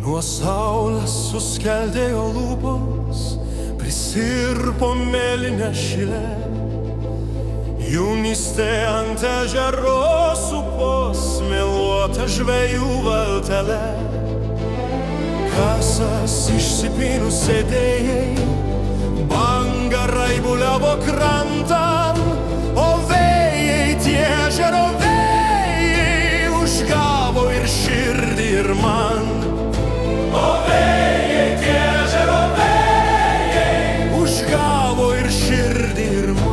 Nuo saulės suskeldėjo lūpos, prisirpo mėlyne šile. Jaunystė ant ežero supos, mėluota žvejų valtele. Kasas išsipynus sėdėjai, banga raibuliavo krantan, o vėjai, tie ežero vėjai, užgavo ir širdį, ir man. O vėjai, tie ežero vėjai, užgavo ir širdį, ir man.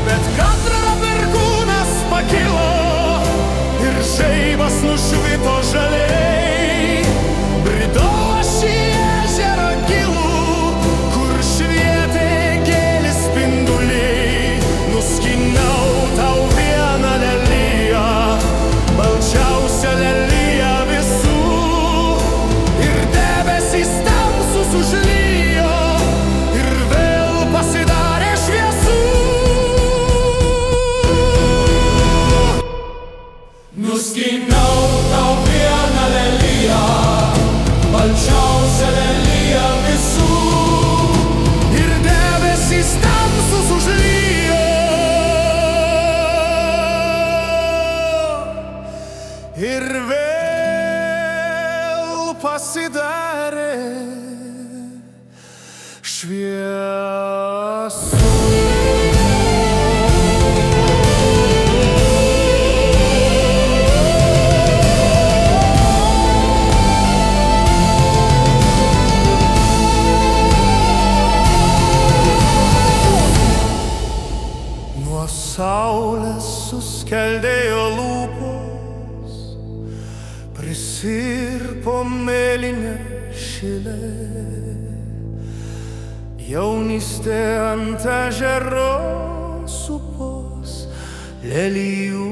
Bet Katra perkūnas pakilo ir žaibas nušvito žaliai. Bridau aš į ežerą gilų, kur švietė gėlės spinduliai. Nuskinau tau vieną leliją, balčiausią leliją. Nuskinau tau vieną leliją, balčiausią leliją visų, ir debesys tamsūs užlijo, ir vėl pasidarė šviesu. Saulės suskeldėjo lūpos, prisirpo mėlyne šile. Jaunystė ant ežero supos, lelijų